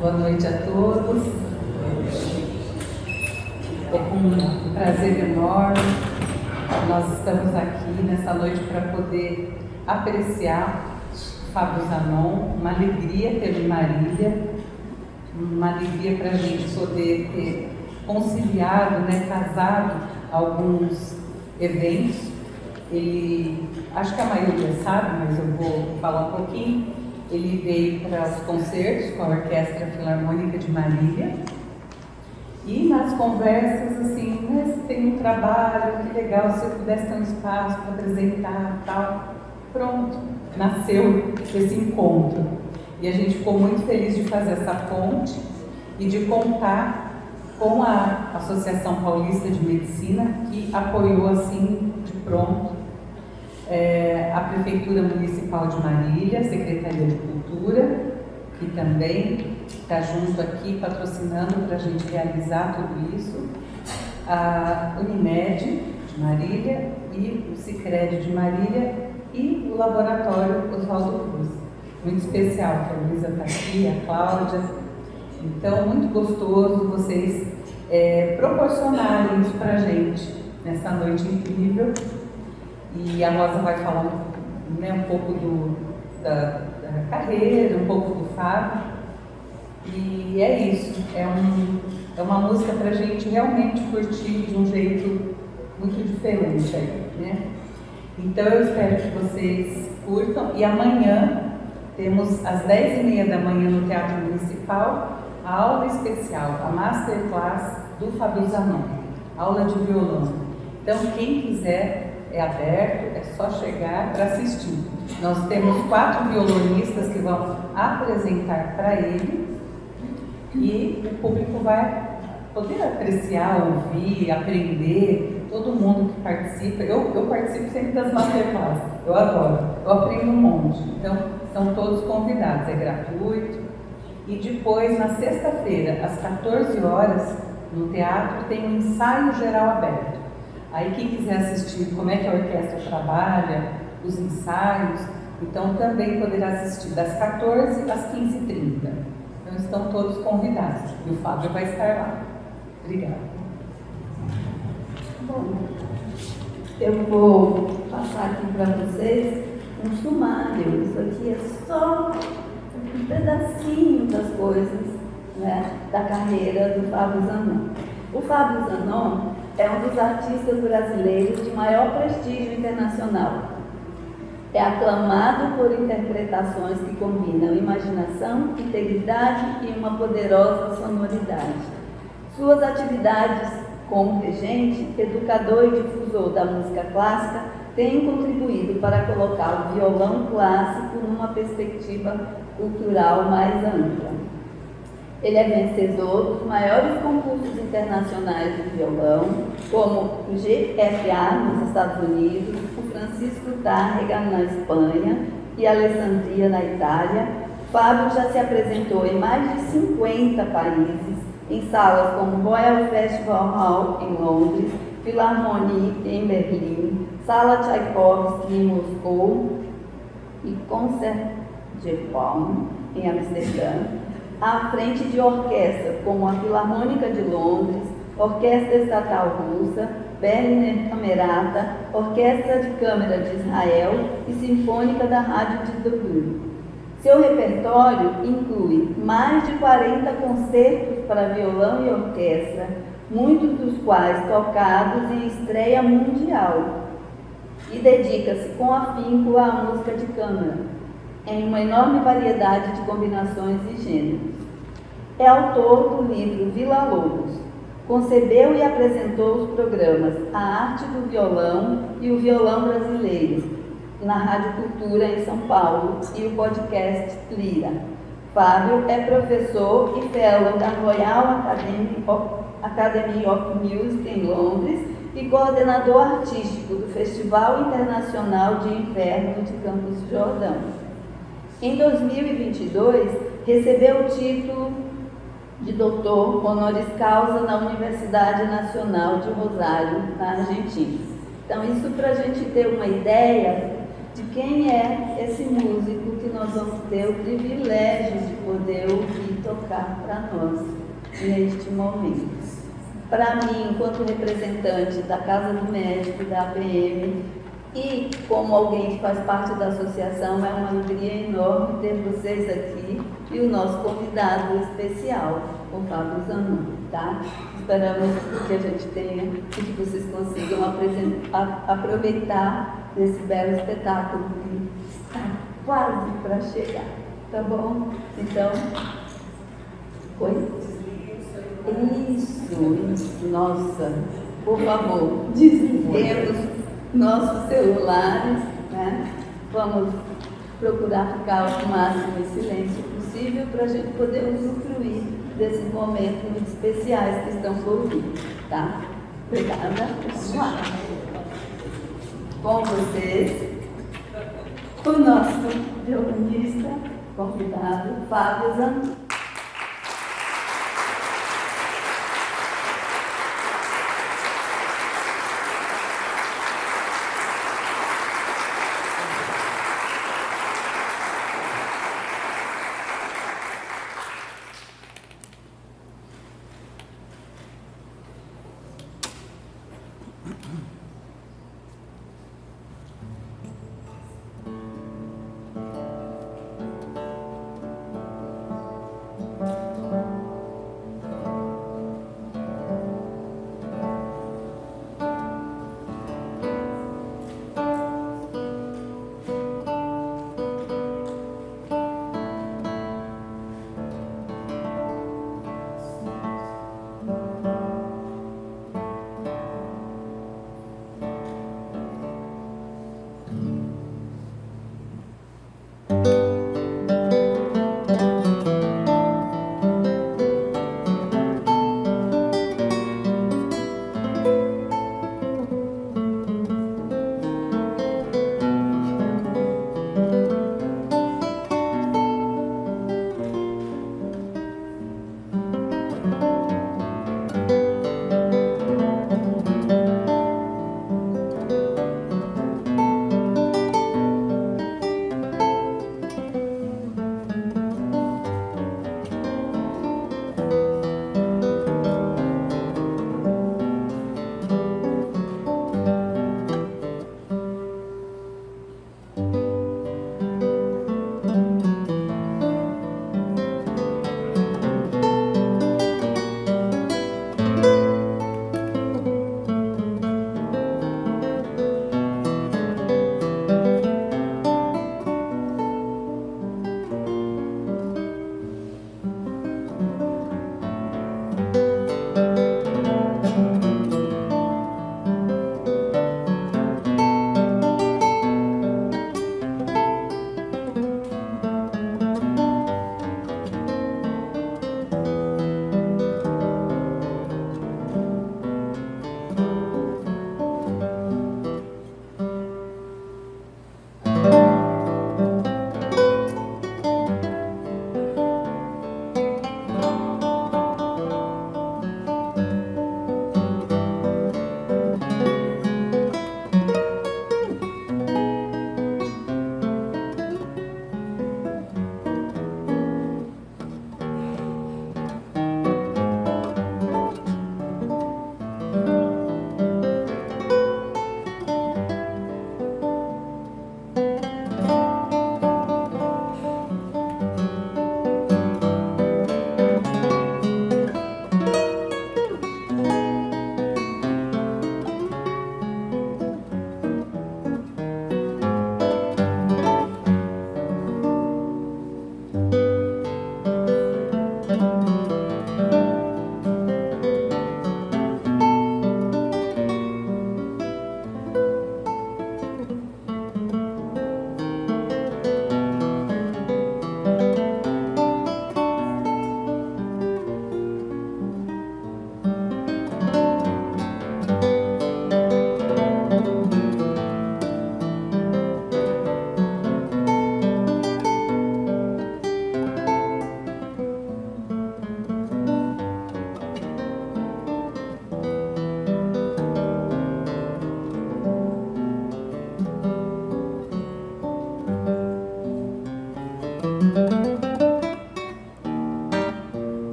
Boa noite a todos. É com um prazer enorme nós estamos aqui nessa noite para poder apreciar Fábio Zanon, uma alegria tê-lo em Marília, uma alegria para a gente poder ter conciliado, casado alguns eventos. Ele, acho que a maioria sabe, mas eu vou falar um pouquinho. Ele veio para os concertos com a Orquestra Filarmônica de Marília e nas conversas, assim, você tem um trabalho, que legal, se eu pudesse ter um espaço para apresentar, tal. Pronto, nasceu esse encontro. E a gente ficou muito feliz de fazer essa ponte e de contar com a Associação Paulista de Medicina, que apoiou, assim, de pronto, a Prefeitura Municipal de Marília, a Secretaria de Cultura, que também está junto aqui, patrocinando para a gente realizar tudo isso, a Unimed de Marília e o Sicredi de Marília e o Laboratório Oswaldo Cruz. Muito especial, que a Luísa está aqui, a Cláudia. Então, muito gostoso vocês proporcionarem isso para a gente nessa noite incrível. E a Rosa vai falar um pouco da carreira, um pouco do Fábio. E é isso, é uma música para a gente realmente curtir de um jeito muito diferente aí, né? Então eu espero que vocês curtam. E amanhã temos às 10h30 da manhã no Teatro Municipal a aula especial, a Masterclass do Fábio Zanon, aula de violão. Então quem quiser, é aberto, é só chegar para assistir. Nós temos 4 violonistas que vão apresentar para ele e o público vai poder apreciar, ouvir, aprender, todo mundo que participa. Eu participo sempre das masterclasses, eu adoro, eu aprendo um monte. Então, são todos convidados, é gratuito. E depois, na sexta-feira, às 14 horas, no teatro, tem um ensaio geral aberto. Aí quem quiser assistir como é que a orquestra trabalha, os ensaios, então também poderá assistir das 14 às 15h30. Então estão todos convidados e o Fábio vai estar lá. Obrigada. Bom, eu vou passar aqui para vocês um sumário. Isso aqui é só um pedacinho das coisas, da carreira do Fábio Zanon. O Fábio Zanon é um dos artistas brasileiros de maior prestígio internacional. É aclamado por interpretações que combinam imaginação, integridade e uma poderosa sonoridade. Suas atividades como regente, educador e difusor da música clássica têm contribuído para colocar o violão clássico numa perspectiva cultural mais ampla. Ele é vencedor dos maiores concursos internacionais de violão, como o GFA nos Estados Unidos, o Francisco Tárrega na Espanha e Alessandria na Itália. Fábio já se apresentou em mais de 50 países, em salas como Royal Festival Hall em Londres, Philharmonie em Berlim, Sala Tchaikovsky em Moscou e Concertgebouw em Amsterdã, à frente de orquestras como a Filarmônica de Londres, Orquestra Estatal Russa, Berliner Camerata, Orquestra de Câmara de Israel e Sinfônica da Rádio de Dublin. Seu repertório inclui mais de 40 concertos para violão e orquestra, muitos dos quais tocados em estreia mundial, e dedica-se com afinco à música de câmara, em uma enorme variedade de combinações e gêneros. É autor do livro Vila Lobos. Concebeu e apresentou os programas A Arte do Violão e o Violão Brasileiro, na Rádio Cultura em São Paulo, e o podcast Lira. Fábio é professor e fellow da Royal Academy of Music em Londres e coordenador artístico do Festival Internacional de Inverno de Campos do Jordão. Em 2022, recebeu o título de doutor honoris causa na Universidade Nacional de Rosário, na Argentina. Então, isso para a gente ter uma ideia de quem é esse músico que nós vamos ter o privilégio de poder ouvir tocar para nós neste momento. Para mim, enquanto representante da Casa do Médico, da APM, e como alguém que faz parte da associação, é uma alegria enorme ter vocês aqui e o nosso convidado especial, o Fábio Zanon, tá? Esperamos que a gente tenha e que vocês consigam aproveitar desse belo espetáculo que está quase para chegar, tá bom? Então, oi? Isso, nossa, por favor, desliguemos nossos celulares, né? Vamos procurar ficar o máximo em silêncio possível para a gente poder usufruir desses momentos muito especiais que estão por vir, tá? Obrigada, vamos lá. Com vocês, o nosso violonista convidado, Fábio Zanon.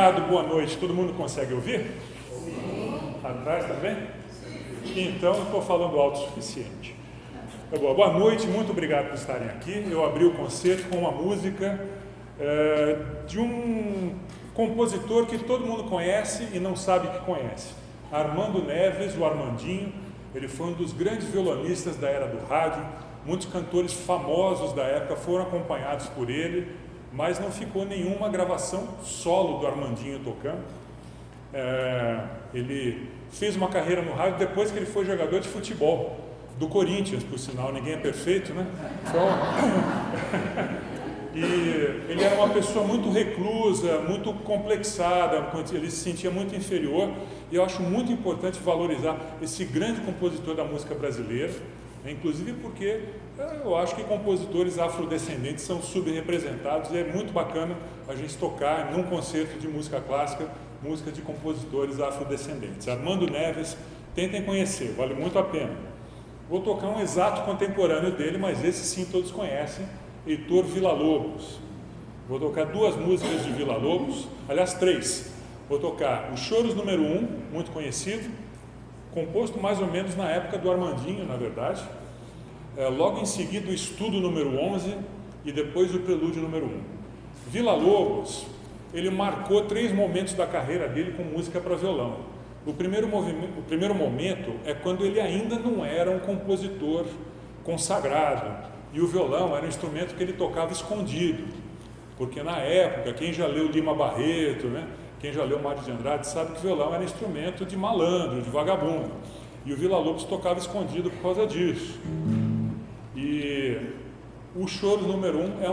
obrigado, boa noite. Todo mundo consegue ouvir? Sim. Atrás também? Sim. Então eu estou falando alto o suficiente. Boa noite, muito obrigado por estarem aqui. Eu abri o concerto com uma música de um compositor que todo mundo conhece e não sabe que conhece. Armando Neves, o Armandinho. Ele foi um dos grandes violonistas da era do rádio. Muitos cantores famosos da época foram acompanhados por ele, mas não ficou nenhuma gravação solo do Armandinho tocando. Ele fez uma carreira no rádio depois que ele foi jogador de futebol, do Corinthians, por sinal, ninguém é perfeito, né? E ele era uma pessoa muito reclusa, muito complexada, ele se sentia muito inferior, e eu acho muito importante valorizar esse grande compositor da música brasileira, inclusive porque eu acho que compositores afrodescendentes são subrepresentados e é muito bacana a gente tocar num concerto de música clássica, música de compositores afrodescendentes. Armando Neves, tentem conhecer, vale muito a pena. Vou tocar um exato contemporâneo dele, mas esse sim todos conhecem, Heitor Villa-Lobos. Vou tocar duas músicas de Villa-Lobos, aliás 3. Vou tocar o Choros número 1, muito conhecido, composto mais ou menos na época do Armandinho, na verdade. Logo em seguida o Estudo número 11 e depois o Prelúdio número 1. Villa-Lobos, ele marcou 3 momentos da carreira dele com música para violão. O primeiro momento é quando ele ainda não era um compositor consagrado e o violão era um instrumento que ele tocava escondido, porque na época, quem já leu Lima Barreto, né, quem já leu Mário de Andrade sabe que o violão era instrumento de malandro, de vagabundo, e o Villa-Lobos tocava escondido por causa disso. E o Choros número 1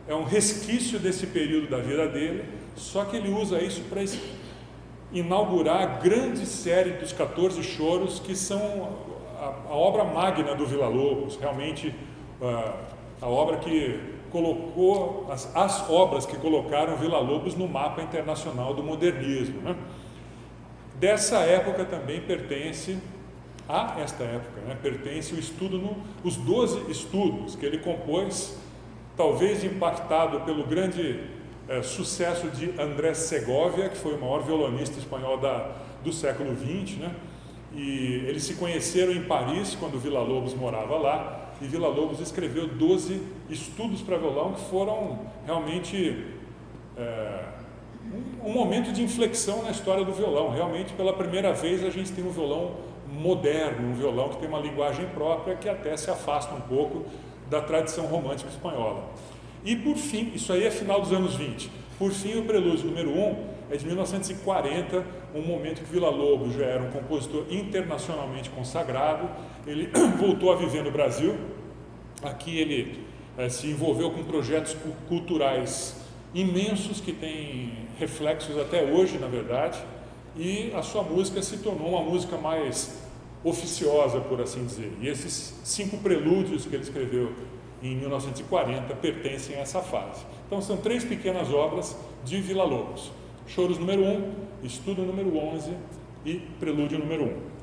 é um resquício desse período da vida dele, só que ele usa isso para inaugurar a grande série dos 14 choros, que são a obra magna do Villa-Lobos, realmente a obra que colocou, as obras que colocaram Villa-Lobos no mapa internacional do modernismo, né? Dessa época também pertence, a esta época, né, pertence o estudo, os 12 estudos que ele compôs, talvez impactado pelo grande sucesso de Andrés Segovia, que foi o maior violonista espanhol do século XX, né? E eles se conheceram em Paris, quando Villa-Lobos morava lá, e Villa-Lobos escreveu 12 estudos para violão, que foram realmente um momento de inflexão na história do violão. Realmente, pela primeira vez, a gente tem um violão moderno, um violão que tem uma linguagem própria, que até se afasta um pouco da tradição romântica espanhola. E por fim, isso aí é final dos anos 20, por fim o Prelúdio número 1 é de 1940, um momento que Villa-Lobos já era um compositor internacionalmente consagrado. Ele voltou a viver no Brasil. Aqui ele se envolveu com projetos culturais imensos que têm reflexos até hoje, na verdade, e a sua música se tornou uma música mais oficiosa, por assim dizer. E esses 5 prelúdios que ele escreveu em 1940 pertencem a essa fase. Então são 3 pequenas obras de Villa-Lobos: Choros número 1, Estudo número 11 e Prelúdio número 1.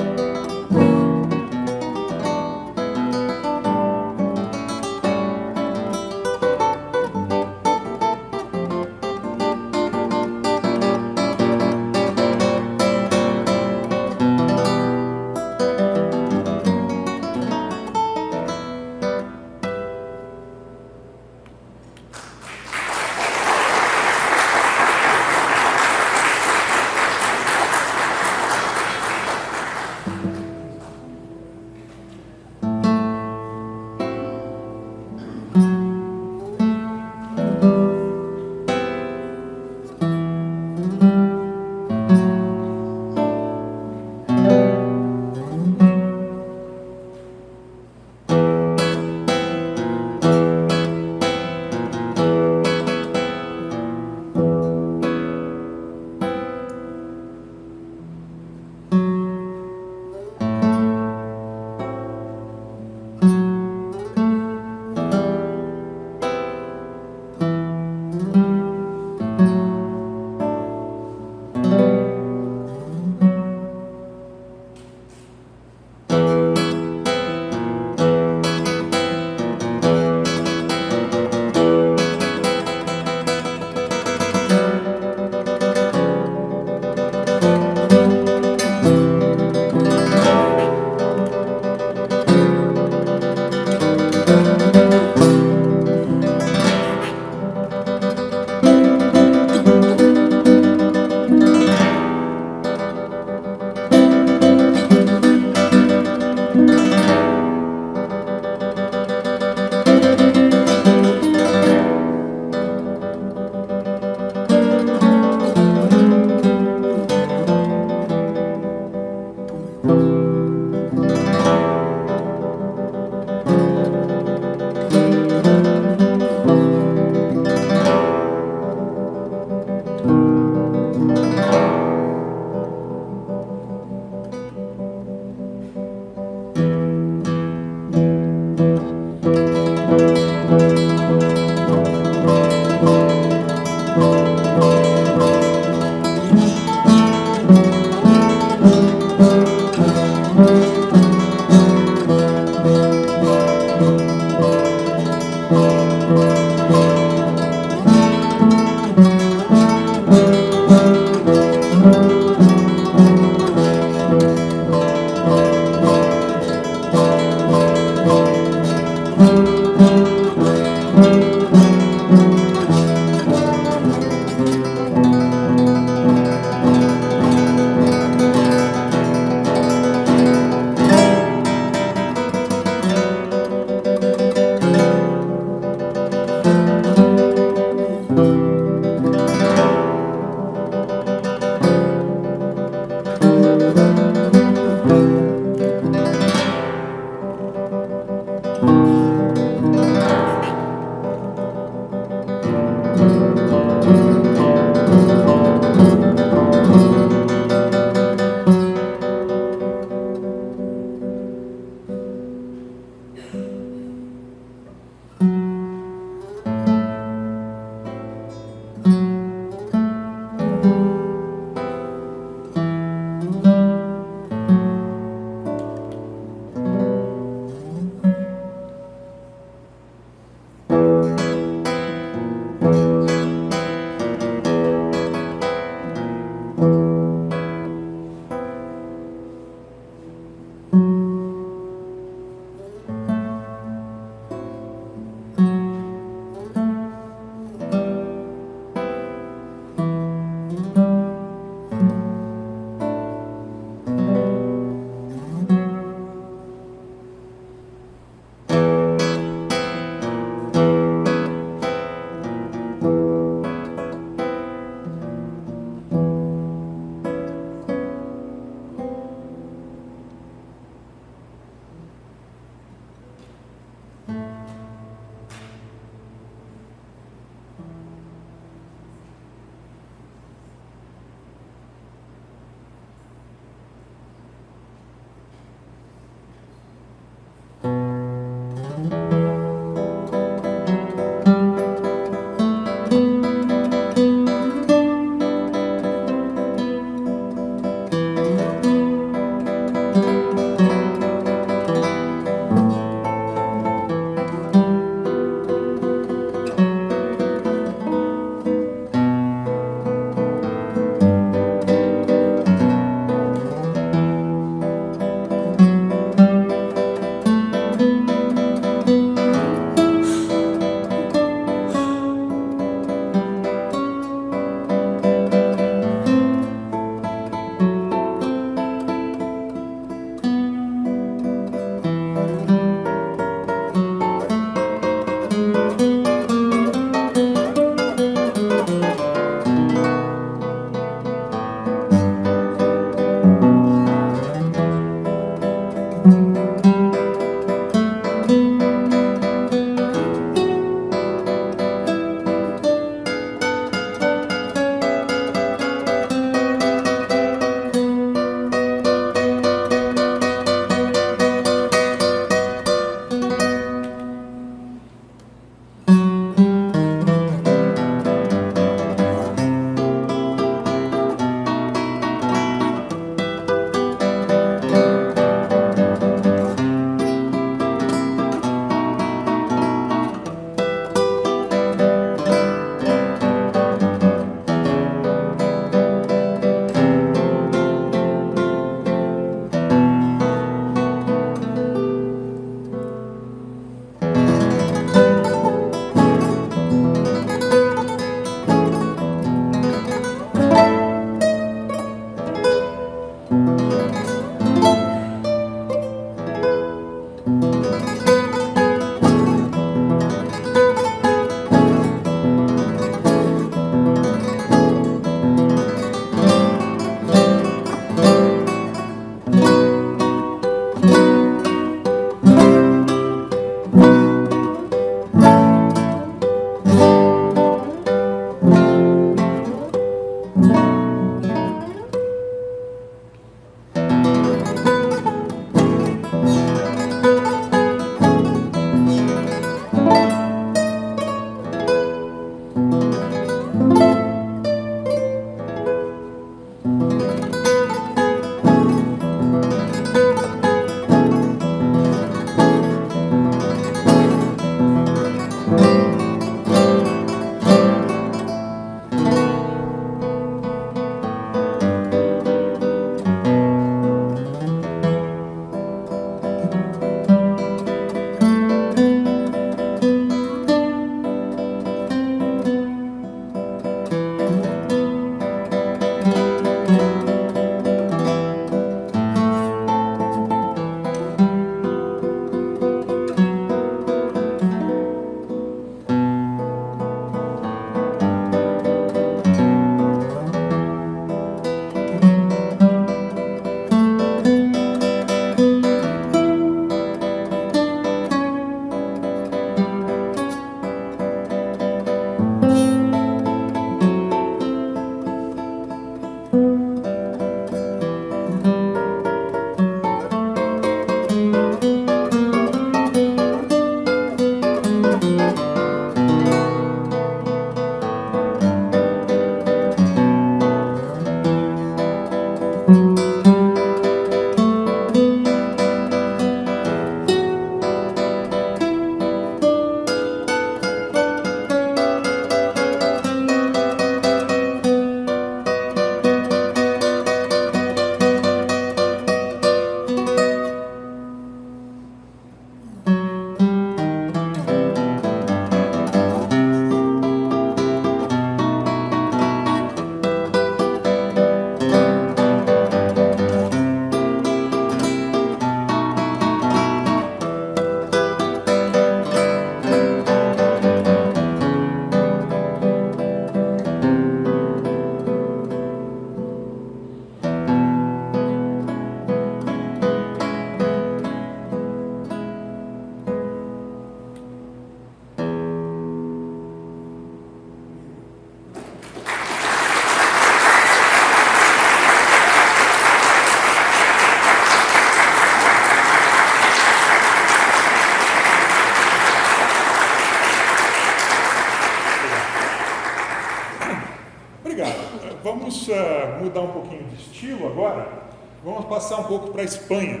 Vamos mudar um pouquinho de estilo agora. Vamos passar um pouco para a Espanha.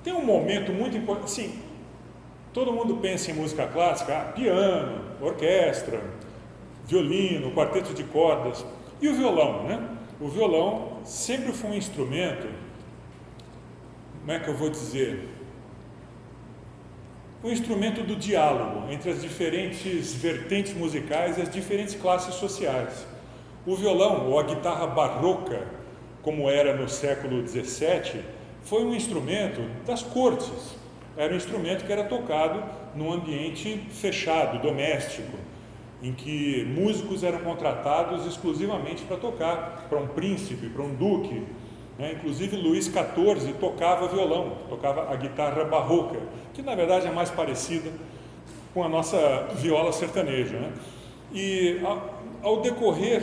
Tem um momento muito importante. Assim, todo mundo pensa em música clássica, piano, orquestra, violino, quarteto de cordas. E o violão, né? O violão sempre foi um instrumento, como é que eu vou dizer? Um instrumento do diálogo entre as diferentes vertentes musicais e as diferentes classes sociais. O violão, ou a guitarra barroca, como era no século XVII, foi um instrumento das cortes. Era um instrumento que era tocado num ambiente fechado, doméstico, em que músicos eram contratados exclusivamente para tocar, para um príncipe, para um duque. Inclusive Luís XIV tocava violão, tocava a guitarra barroca, que na verdade é mais parecida com a nossa viola sertaneja. E ao decorrer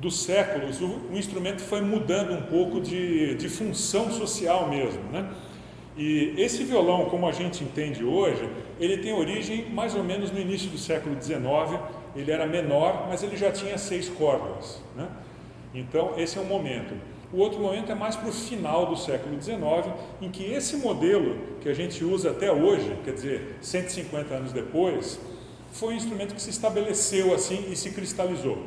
dos séculos, o instrumento foi mudando um pouco de função social mesmo. E esse violão, como a gente entende hoje, ele tem origem mais ou menos no início do século XIX. Ele era menor, mas ele já tinha 6 cordas. Então esse é um momento. O outro momento é mais para o final do século XIX, em que esse modelo que a gente usa até hoje, quer dizer, 150 anos depois, foi um instrumento que se estabeleceu assim e se cristalizou.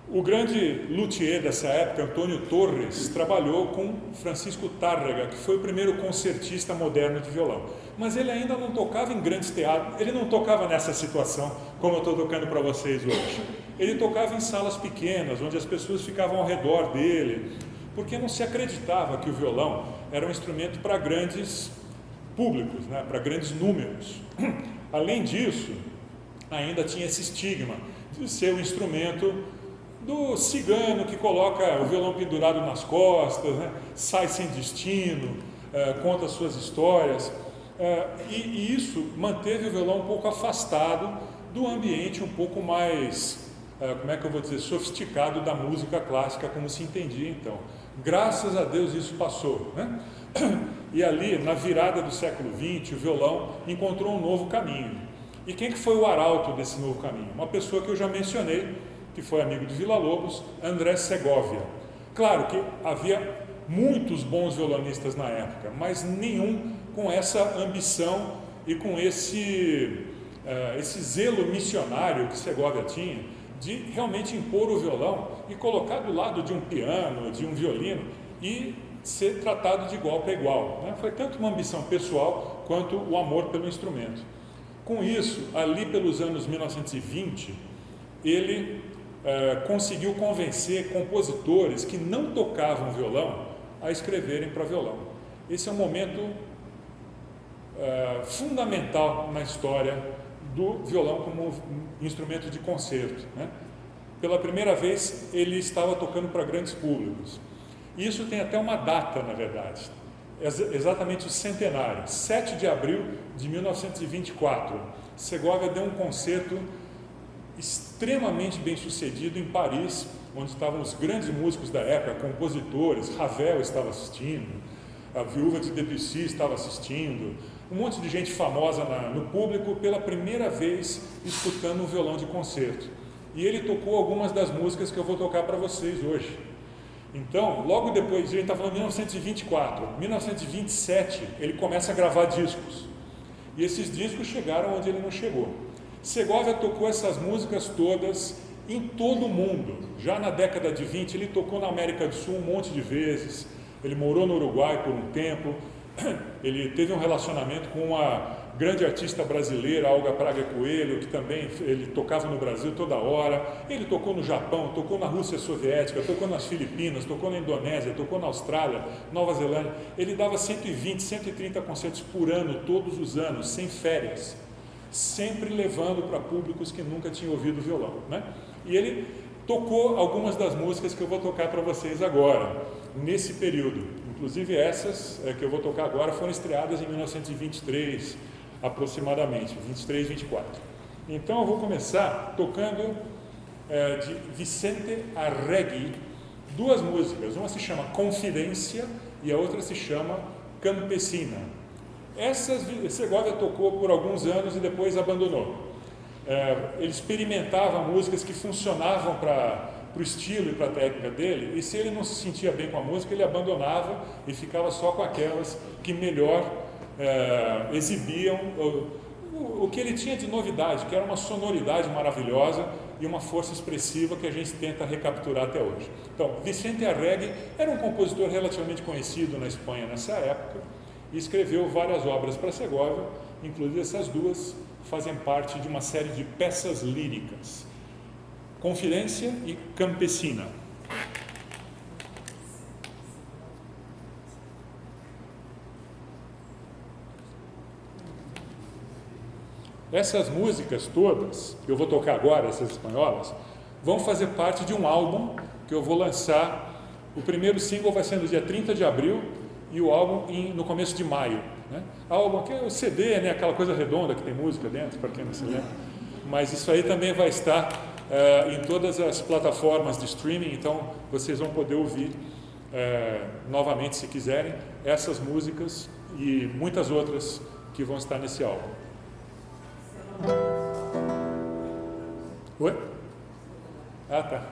O grande luthier dessa época, Antônio Torres, trabalhou com Francisco Tárrega, que foi o primeiro concertista moderno de violão. Mas ele ainda não tocava em grandes teatros, ele não tocava nessa situação como eu estou tocando para vocês hoje. Ele tocava em salas pequenas, onde as pessoas ficavam ao redor dele, porque não se acreditava que o violão era um instrumento para grandes públicos, para grandes números. Além disso, ainda tinha esse estigma de ser um instrumento do cigano que coloca o violão pendurado nas costas, sai sem destino, conta suas histórias, e isso manteve o violão um pouco afastado do ambiente um pouco mais, como é que eu vou dizer, sofisticado da música clássica, como se entendia então. Graças a Deus isso passou, E ali, na virada do século XX, o violão encontrou um novo caminho. E quem que foi o arauto desse novo caminho? Uma pessoa que eu já mencionei, que foi amigo de Villa-Lobos, André Segovia. Claro que havia muitos bons violonistas na época, mas nenhum com essa ambição e com esse zelo missionário que Segovia tinha, de realmente impor o violão e colocar do lado de um piano, de um violino e ser tratado de igual para igual. Foi tanto uma ambição pessoal quanto o amor pelo instrumento. Com isso, ali pelos anos 1920, ele conseguiu convencer compositores que não tocavam violão a escreverem para violão. Esse é um momento fundamental na história do violão como instrumento de concerto. Pela primeira vez, ele estava tocando para grandes públicos. Isso tem até uma data, na verdade, exatamente o centenário, 7 de abril de 1924. Segovia deu um concerto extremamente bem sucedido em Paris, onde estavam os grandes músicos da época, compositores. Ravel estava assistindo, a viúva de Debussy estava assistindo, um monte de gente famosa no público, pela primeira vez escutando um violão de concerto. E ele tocou algumas das músicas que eu vou tocar para vocês hoje. Então, logo depois, a gente está falando de 1924, 1927, ele começa a gravar discos. E esses discos chegaram onde ele não chegou. Segovia tocou essas músicas todas em todo o mundo. Já na década de 20, ele tocou na América do Sul um monte de vezes. Ele morou no Uruguai por um tempo. Ele teve um relacionamento com uma grande artista brasileira, Olga Praga Coelho, que também ele tocava no Brasil toda hora. Ele tocou no Japão, tocou na Rússia Soviética, tocou nas Filipinas, tocou na Indonésia, tocou na Austrália, Nova Zelândia. Ele dava 120, 130 concertos por ano, todos os anos, sem férias, sempre levando para públicos que nunca tinham ouvido violão, E ele tocou algumas das músicas que eu vou tocar para vocês agora, nesse período. Inclusive essas que eu vou tocar agora foram estreadas em 1923, aproximadamente, 23, 24. Então eu vou começar tocando de Vicente Arregui, 2 músicas. Uma se chama Confidência e a outra se chama Campesina. Essas Segovia tocou por alguns anos e depois abandonou. ele experimentava músicas que funcionavam para o estilo e para a técnica dele, e se ele não se sentia bem com a música, ele abandonava e ficava só com aquelas que melhor exibiam o que ele tinha de novidade, que era uma sonoridade maravilhosa e uma força expressiva que a gente tenta recapturar até hoje. Então, Vicente Arregui era um compositor relativamente conhecido na Espanha nessa época e escreveu várias obras para Segovia, inclusive essas duas fazem parte de uma série de peças líricas, Confidência e Campesina. Essas músicas todas, que eu vou tocar agora, essas espanholas, vão fazer parte de um álbum que eu vou lançar. O primeiro single vai ser no dia 30 de abril e o álbum no começo de maio. Né? Álbum que é o CD, né? Aquela coisa redonda que tem música dentro, para quem não se lembra. Mas isso aí também vai estar em todas as plataformas de streaming, então vocês vão poder ouvir novamente, se quiserem, essas músicas e muitas outras que vão estar nesse álbum. Oi? Ah, tá.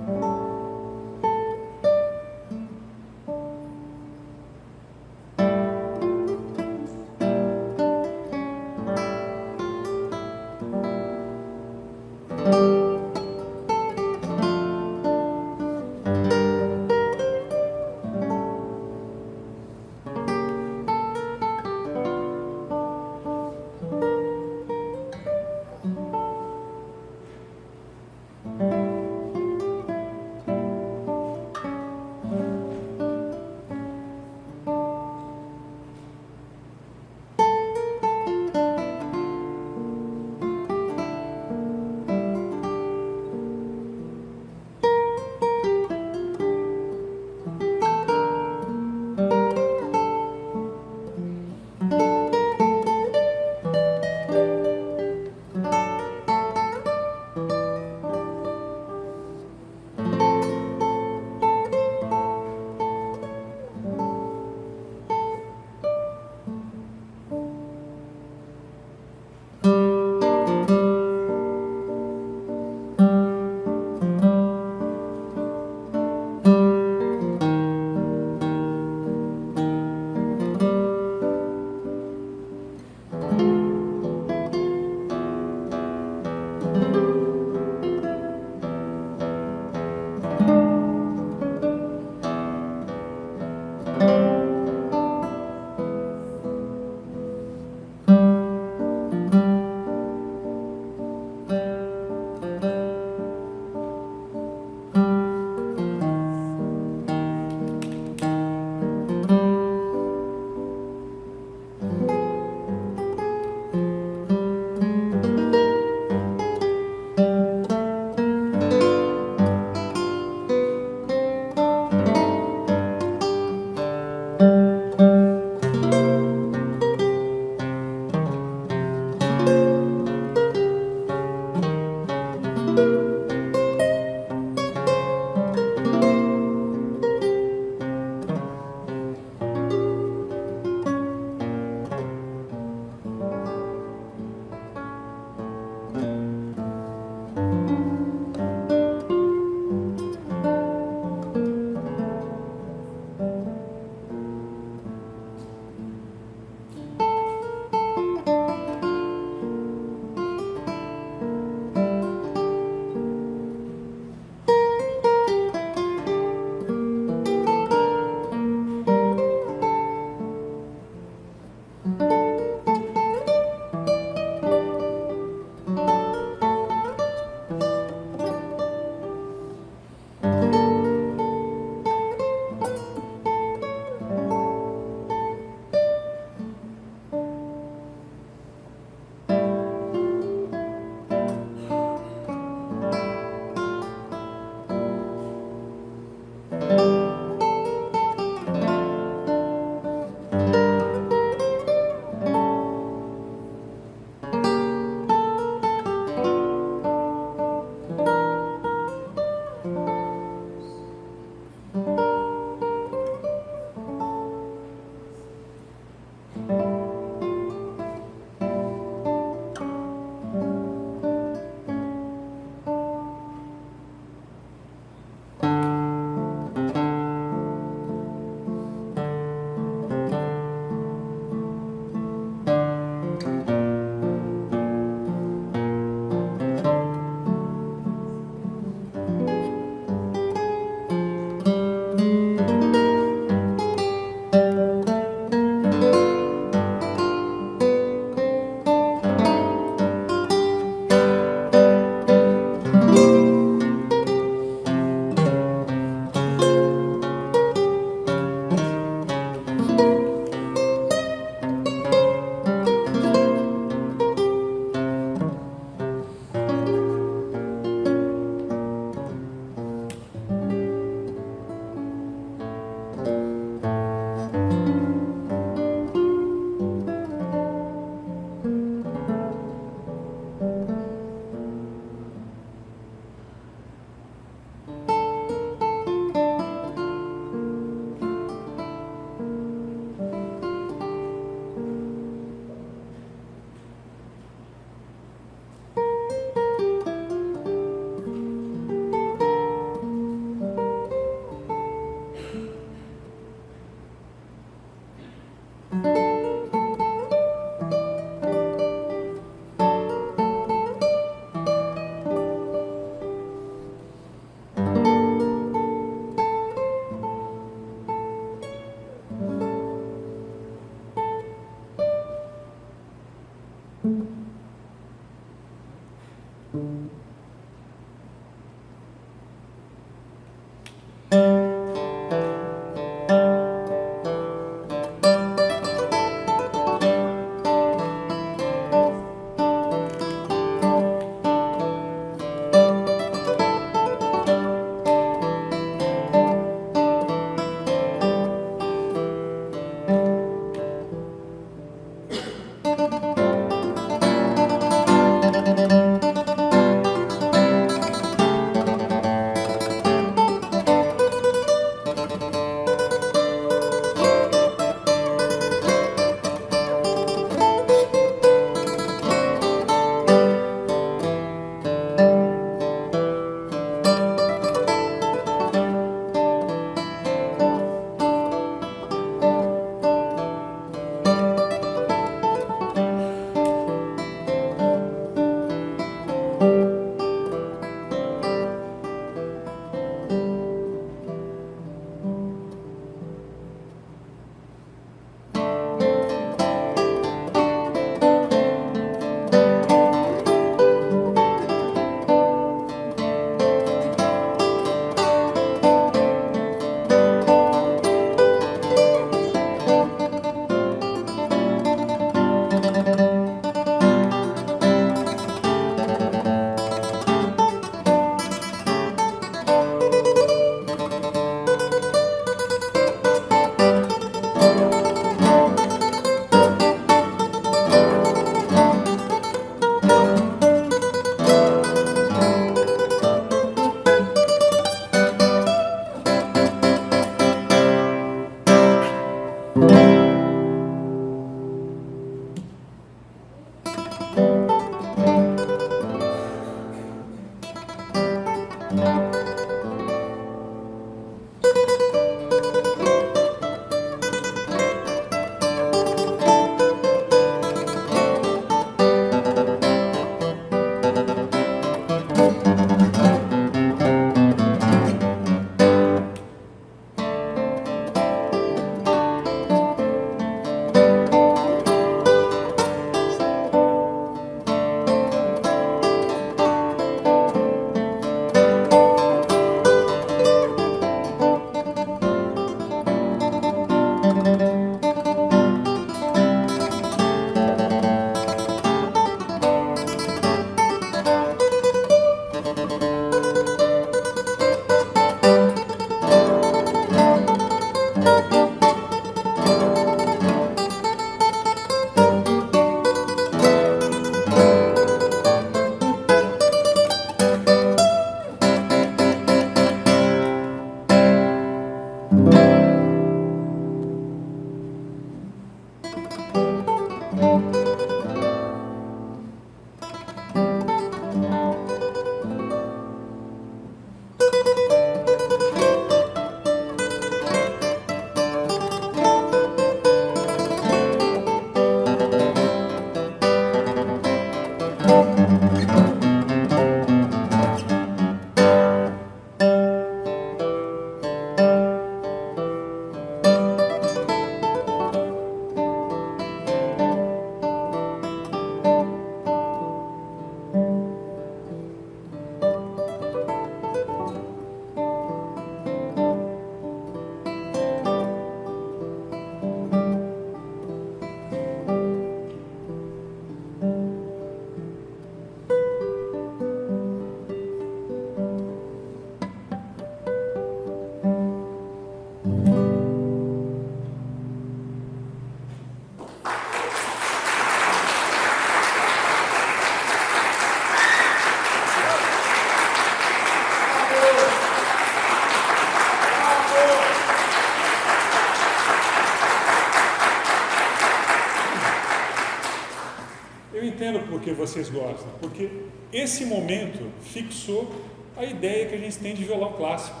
porque vocês gostam? Porque esse momento fixou a ideia que a gente tem de violão clássico.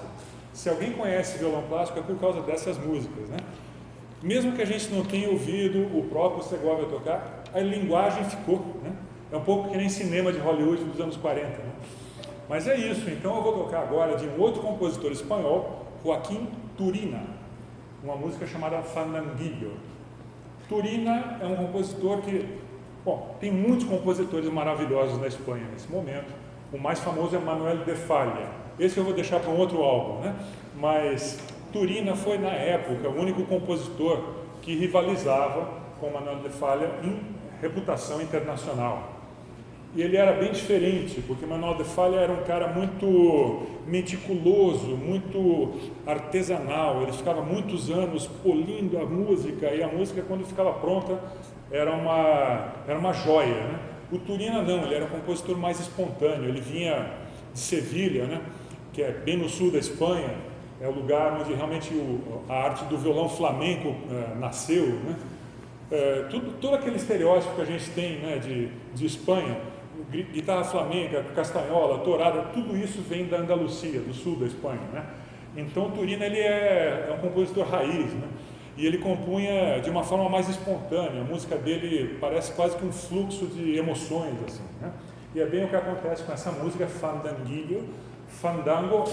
Se alguém conhece violão clássico é por causa dessas músicas, né? Mesmo que a gente não tenha ouvido o próprio Segovia tocar, a linguagem ficou, né? É um pouco que nem cinema de Hollywood dos anos 40, né? Mas é isso, então eu vou tocar agora de um outro compositor espanhol, Joaquim Turina, uma música chamada Fandanguillo. Turina é um compositor que, bom, tem muitos compositores maravilhosos na Espanha nesse momento. O mais famoso é Manuel de Falla. Esse eu vou deixar para um outro álbum, né? Mas Turina foi, na época, o único compositor que rivalizava com Manuel de Falla em reputação internacional. E ele era bem diferente, porque Manuel de Falla era um cara muito meticuloso, muito artesanal. Ele ficava muitos anos polindo a música, e a música, quando ficava pronta, era uma joia, né? O Turina não, ele era um compositor mais espontâneo. Ele vinha de Sevilha, né? Que é bem no sul da Espanha, é o lugar onde realmente a arte do violão flamenco nasceu, né? Todo aquele estereótipo que a gente tem, né, de Espanha, guitarra flamenca, castanhola, torada, tudo isso vem da Andalucia, do sul da Espanha, né? Então o Turina ele é um compositor raiz, né? E ele compunha de uma forma mais espontânea. A música dele parece quase que um fluxo de emoções, assim, né? E é bem o que acontece com essa música, Fandanguillo. Fandango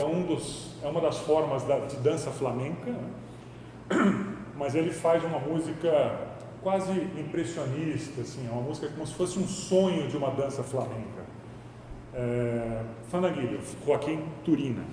é uma das formas de dança flamenca, né? Mas ele faz uma música quase impressionista, assim, é uma música como se fosse um sonho de uma dança flamenca. Fandanguillo, Joaquim Turina.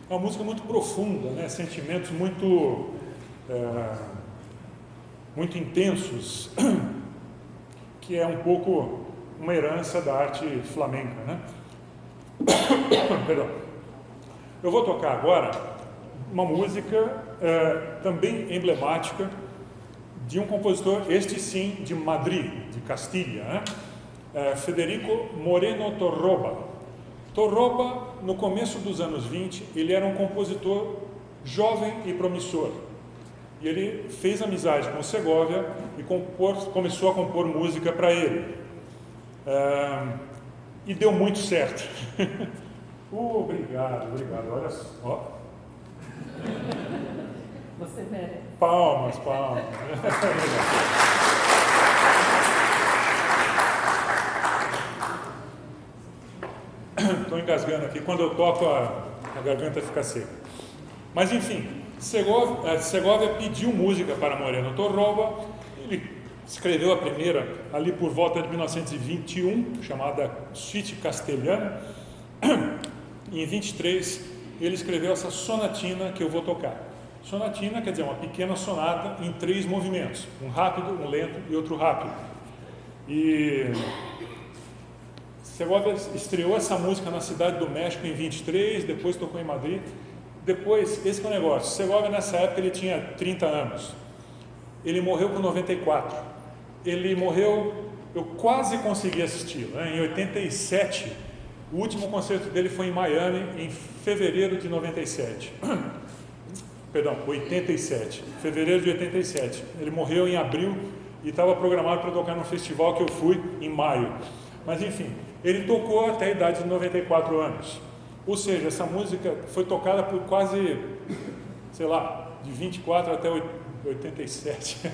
É uma música muito profunda, né? Sentimentos muito, muito intensos, que é um pouco uma herança da arte flamenca, né? Perdão. Eu vou tocar agora uma música também emblemática de um compositor, este sim, de Madrid, de Castilha, né? Federico Moreno Torroba. Torroba, no começo dos anos 20, ele era um compositor jovem e promissor. E ele fez amizade com o Segovia e começou a compor música para ele. E deu muito certo. Obrigado, olha só. Você merece. Palmas. Estou engasgando aqui, quando eu toco a garganta fica seca. Mas enfim, Segovia pediu música para Moreno Torroba. Ele escreveu a primeira ali por volta de 1921, chamada Suite Castelhana. E em 23 ele escreveu essa sonatina que eu vou tocar. Sonatina quer dizer uma pequena sonata em 3 movimentos, um rápido, um lento e outro rápido. E Segovia estreou essa música na Cidade do México em 23, depois tocou em Madrid. Depois, esse que é o negócio, Segovia nessa época ele tinha 30 anos. Ele morreu com 94. Ele morreu, eu quase consegui assistir, né? Em 87. O último concerto dele foi em Miami, em fevereiro de 97. Perdão, 87. Fevereiro de 87. Ele morreu em abril e estava programado para tocar num festival que eu fui em maio. Mas enfim, ele tocou até a idade de 94 anos. Ou seja, essa música foi tocada por quase, sei lá, de 24 até 87.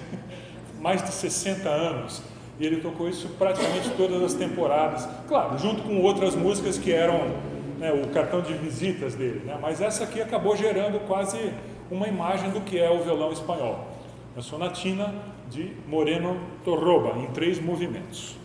Mais de 60 anos. E ele tocou isso praticamente todas as temporadas. Claro, junto com outras músicas que eram, né, o cartão de visitas dele, né? Mas essa aqui acabou gerando quase uma imagem do que é o violão espanhol. A sonatina de Moreno Torroba, em 3 movimentos.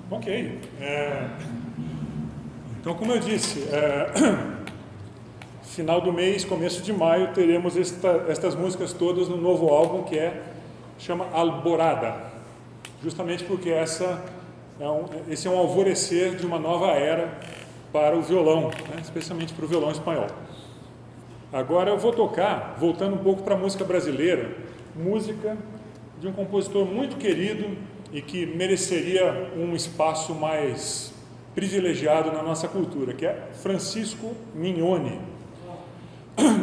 Ok. Então, como eu disse, final do mês, começo de maio, teremos estas músicas todas no novo álbum que chama Alborada, justamente porque esse é um alvorecer de uma nova era para o violão, né, especialmente para o violão espanhol. Agora eu vou tocar, voltando um pouco para a música brasileira, música de um compositor muito querido e que mereceria um espaço mais privilegiado na nossa cultura, que é Francisco Mignone.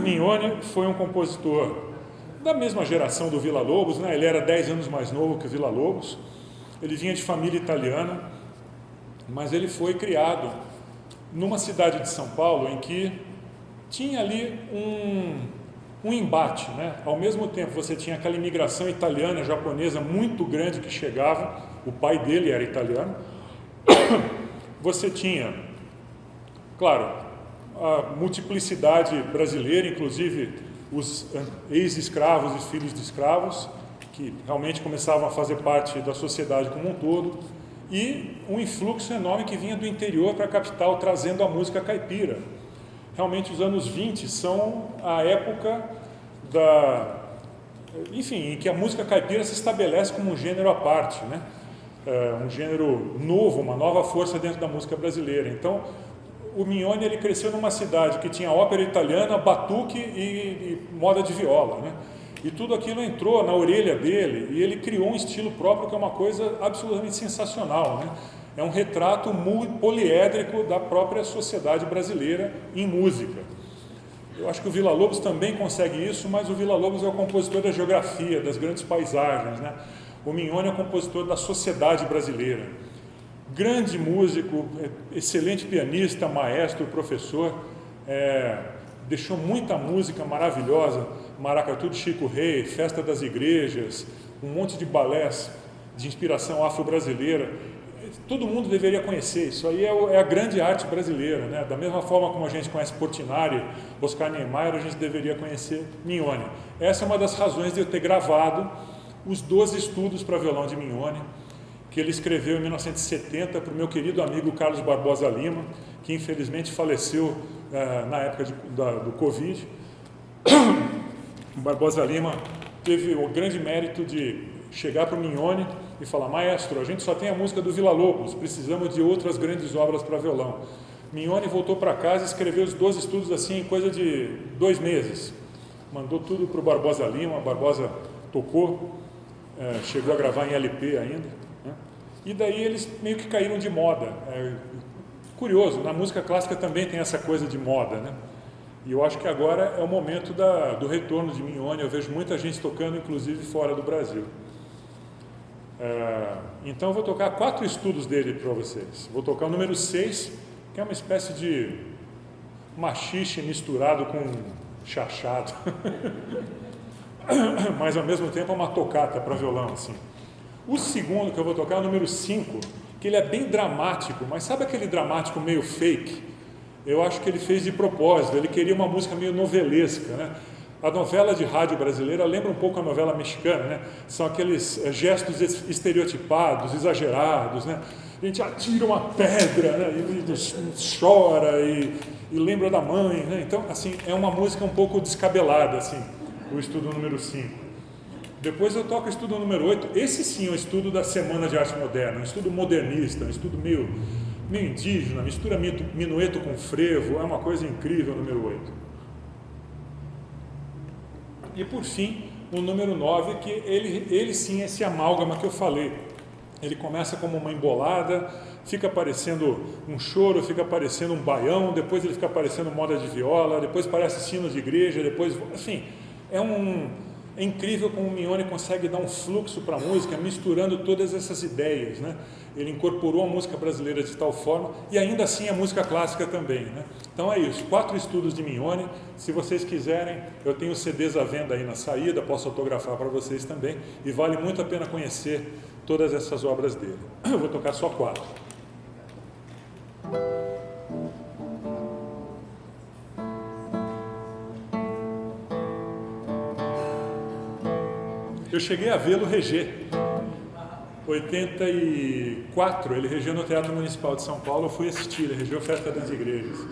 Mignone foi um compositor da mesma geração do Villa-Lobos, né? Ele era 10 anos mais novo que o Villa-Lobos, ele vinha de família italiana, mas ele foi criado numa cidade de São Paulo em que tinha ali um embate, né? Ao mesmo tempo você tinha aquela imigração italiana, japonesa muito grande que chegava, o pai dele era italiano, você tinha, claro, a multiplicidade brasileira, inclusive os ex-escravos e filhos de escravos, que realmente começavam a fazer parte da sociedade como um todo, e um influxo enorme que vinha do interior para a capital, trazendo a música caipira. Realmente os anos 20 são a época em que a música caipira se estabelece como um gênero à parte, né? Um gênero novo, uma nova força dentro da música brasileira. Então, o Mignone ele cresceu numa cidade que tinha ópera italiana, batuque e moda de viola, né? E tudo aquilo entrou na orelha dele e ele criou um estilo próprio que é uma coisa absolutamente sensacional, né? É um retrato poliédrico da própria sociedade brasileira em música. Eu acho que o Villa-Lobos também consegue isso, mas o Villa-Lobos é o compositor da geografia, das grandes paisagens, né? O Mignone é o compositor da sociedade brasileira. Grande músico, excelente pianista, maestro, professor, deixou muita música maravilhosa, Maracatu de Chico Rei, Festa das Igrejas, um monte de balés de inspiração afro-brasileira. Todo mundo deveria conhecer, isso aí é a grande arte brasileira, né? Da mesma forma como a gente conhece Portinari, Oscar Niemeyer, a gente deveria conhecer Mignone. Essa é uma das razões de eu ter gravado os 12 estudos para violão de Mignone, que ele escreveu em 1970 para o meu querido amigo Carlos Barbosa Lima, que infelizmente faleceu na época do Covid. O Barbosa Lima teve o grande mérito de chegar para o Mignone e falar: maestro, a gente só tem a música do Villa-Lobos, precisamos de outras grandes obras para violão. Mignone voltou para casa e escreveu os 12 estudos assim em coisa de 2 meses. Mandou tudo para o Barbosa Lima, Barbosa tocou, chegou a gravar em LP ainda, né? E daí eles meio que caíram de moda. Curioso, na música clássica também tem essa coisa de moda, né? E eu acho que agora é o momento do retorno de Mignone. Eu vejo muita gente tocando, inclusive fora do Brasil. Então eu vou tocar 4 estudos dele para vocês. Vou tocar o número 6, que é uma espécie de machixe misturado com chachado. Mas ao mesmo tempo é uma tocata para violão, assim. O segundo que eu vou tocar é o número 5, que ele é bem dramático, mas sabe aquele dramático meio fake? Eu acho que ele fez de propósito, ele queria uma música meio novelesca, né? A novela de rádio brasileira lembra um pouco a novela mexicana, né? São aqueles gestos estereotipados, exagerados, né? A gente atira uma pedra, né? E chora e lembra da mãe, né? Então, assim, é uma música um pouco descabelada, assim, o estudo número 5. Depois eu toco o estudo número 8. Esse sim é o estudo da Semana de Arte Moderna, um estudo modernista, um estudo meio indígena, mistura minueto com frevo, é uma coisa incrível o número 8. E por fim, o número 9, que ele sim é esse amálgama que eu falei. Ele começa como uma embolada, fica parecendo um choro, fica parecendo um baião, depois ele fica parecendo moda de viola, depois parece sino de igreja, depois, enfim, é É incrível como o Mignone consegue dar um fluxo para a música, misturando todas essas ideias, né? Ele incorporou a música brasileira de tal forma, e ainda assim a música clássica também, né? Então é isso, 4 estudos de Mignone. Se vocês quiserem, eu tenho CDs à venda aí na saída, posso autografar para vocês também, e vale muito a pena conhecer todas essas obras dele. Eu vou tocar só 4. Eu cheguei a vê-lo reger. 84, ele regeu no Teatro Municipal de São Paulo, eu fui assistir, ele regeu a Festa das Igrejas.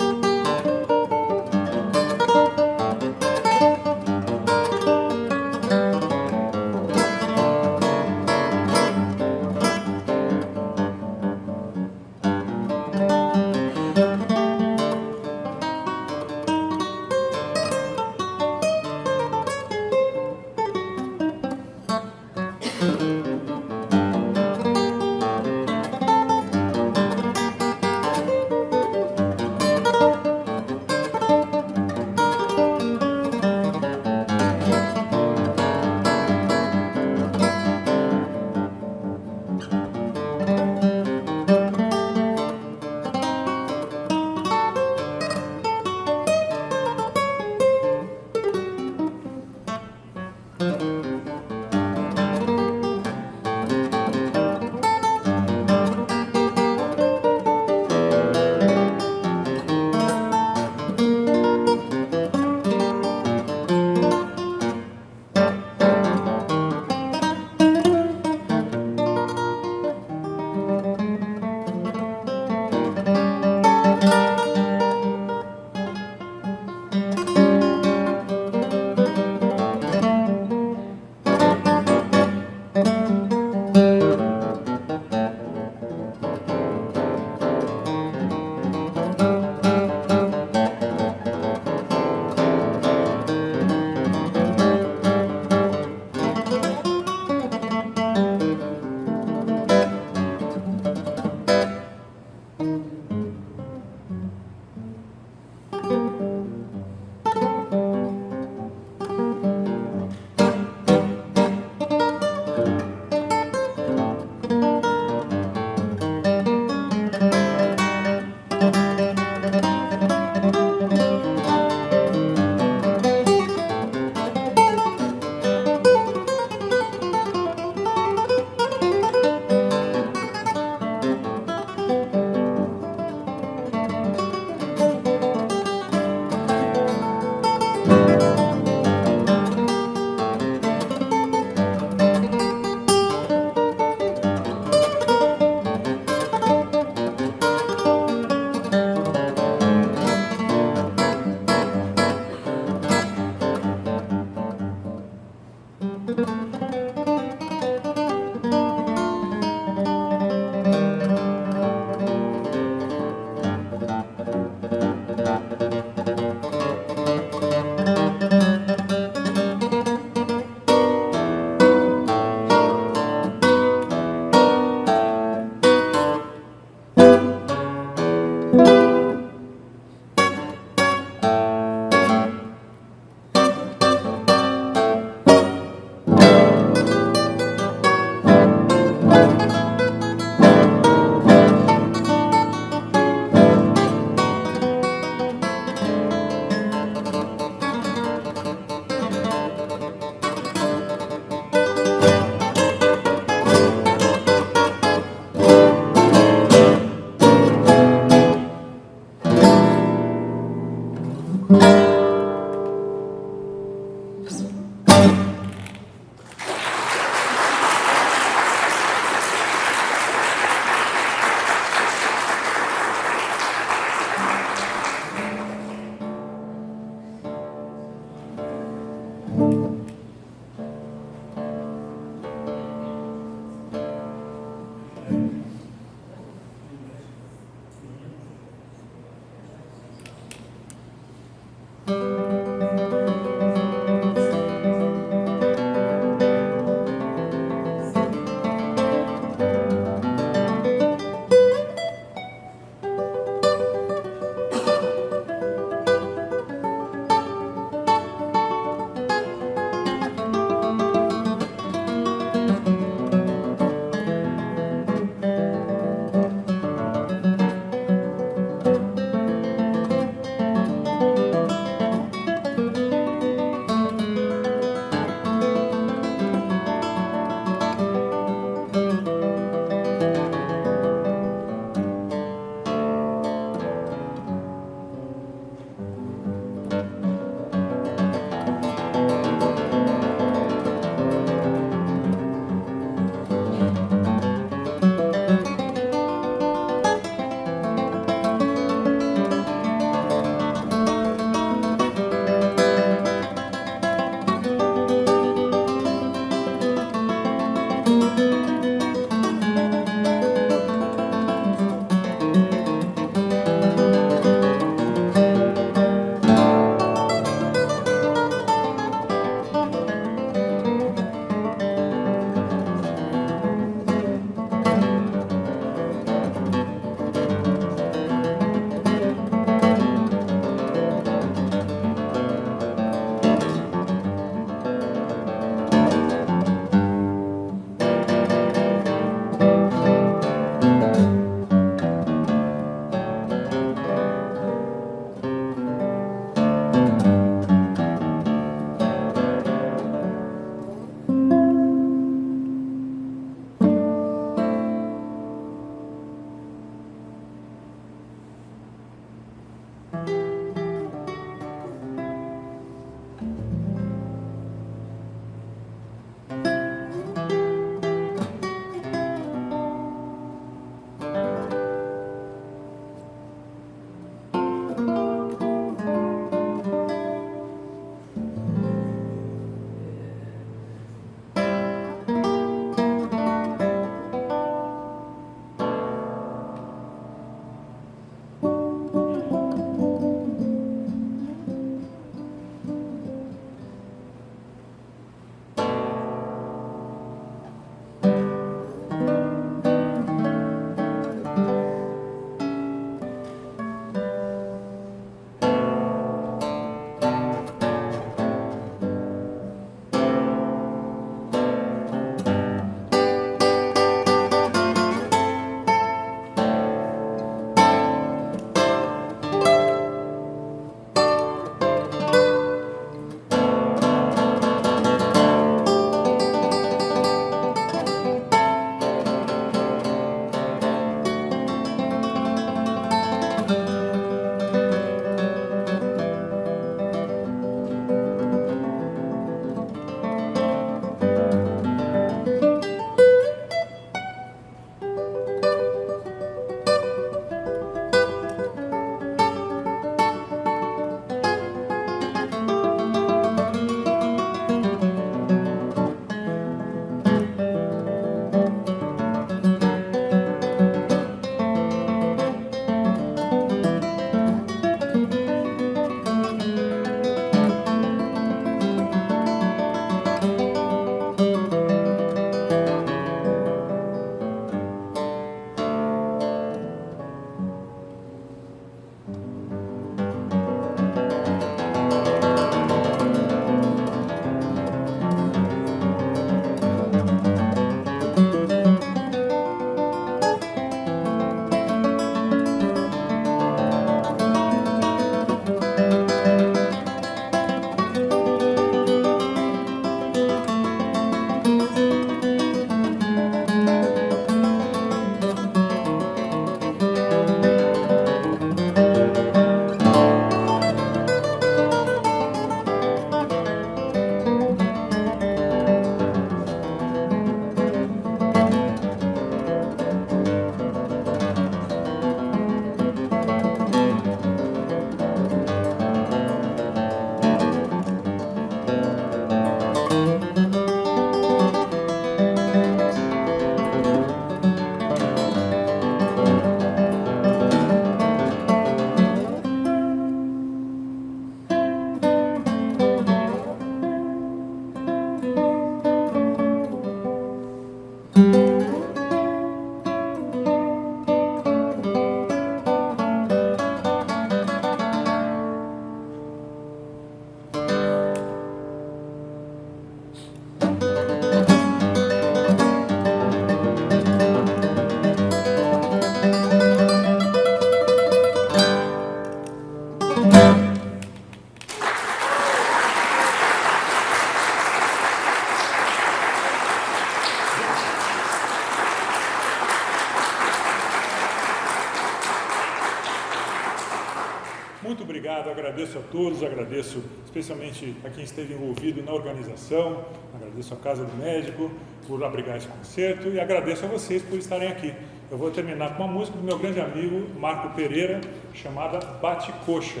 obrigado, agradeço a todos, agradeço especialmente a quem esteve envolvido na organização, agradeço a Casa do Médico por abrigar esse concerto e agradeço a vocês por estarem aqui. Eu vou terminar com uma música do meu grande amigo Marco Pereira, chamada Bate Coxa.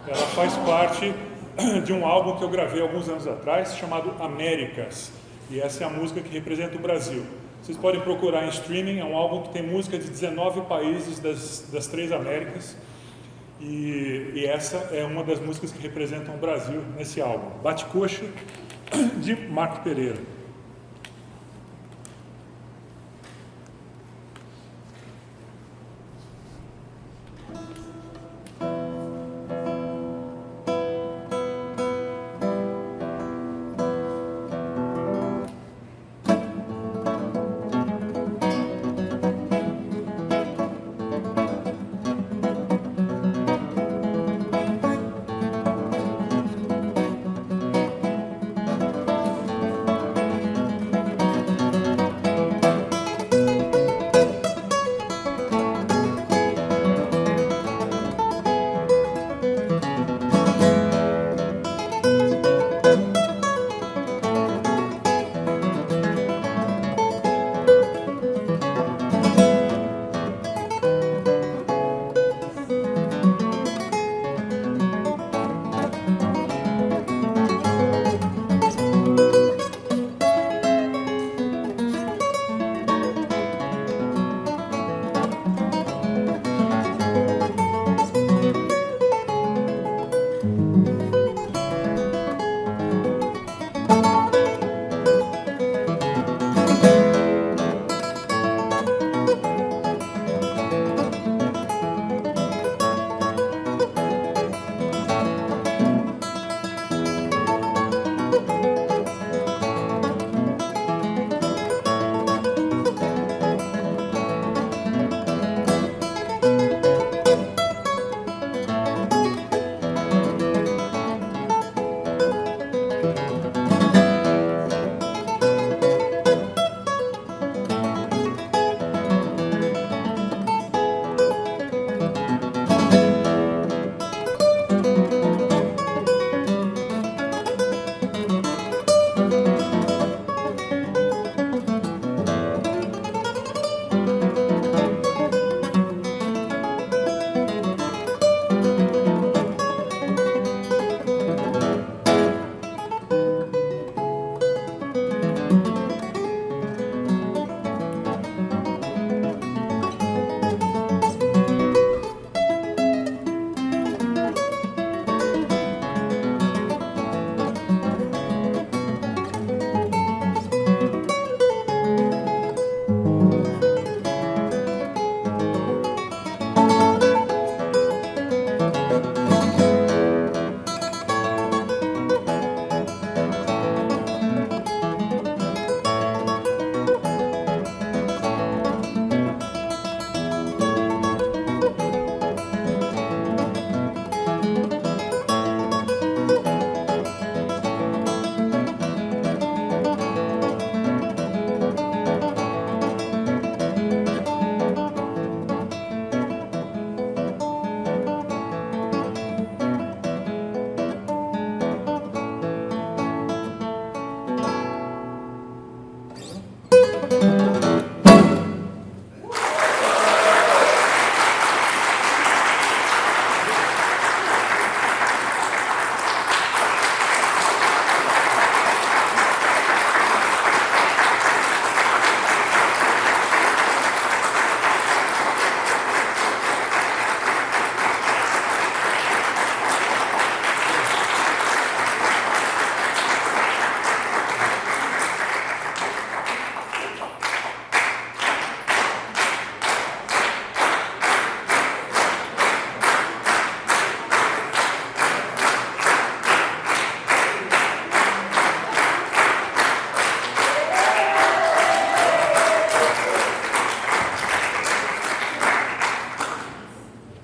Ela faz parte de um álbum que eu gravei alguns anos atrás, chamado Américas, e essa é a música que representa o Brasil. Vocês podem procurar em streaming, é um álbum que tem música de 19 países das 3 Américas, e essa é uma das músicas que representam o Brasil nesse álbum, Bate Coxa, de Marco Pereira.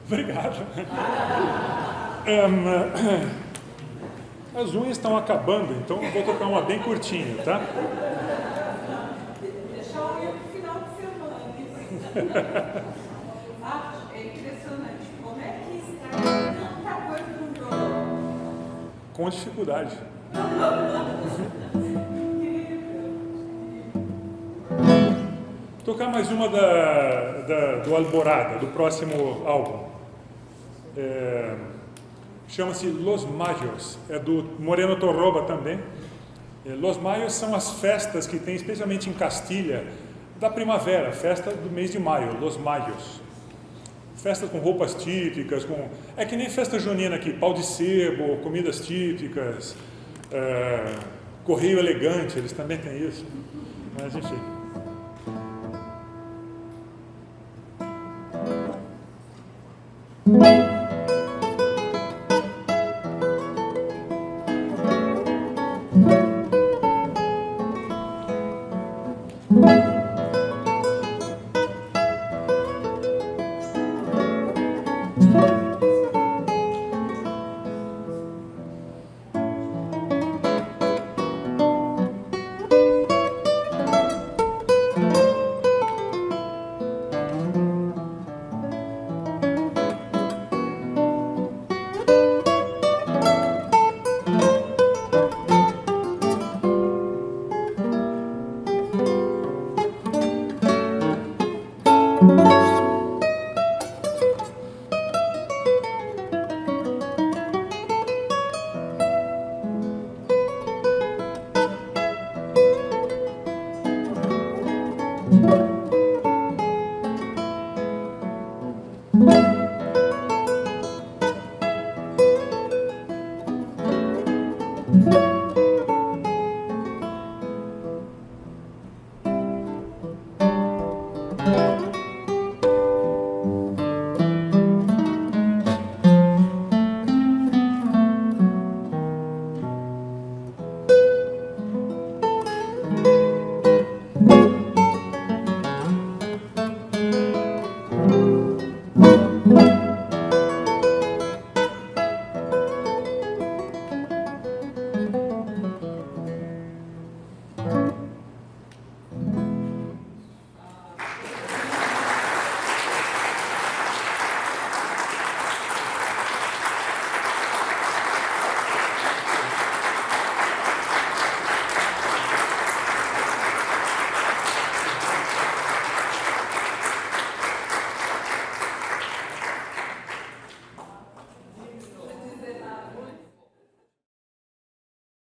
Obrigado. As unhas estão acabando, então eu vou tocar uma bem curtinha, tá? Deixar o unha pro final de semana. É impressionante como é que estraga tanta coisa no Com dificuldade. Tocar mais uma do Alborada, do próximo álbum. Chama-se Los Mayos, é do Moreno Torroba também. Los Mayos são as festas que tem, especialmente em Castilha, da primavera, festa do mês de maio, Los Mayos. Festas com roupas típicas, é que nem festa junina aqui, pau de sebo, comidas típicas, correio elegante, eles também têm isso. Mas enfim.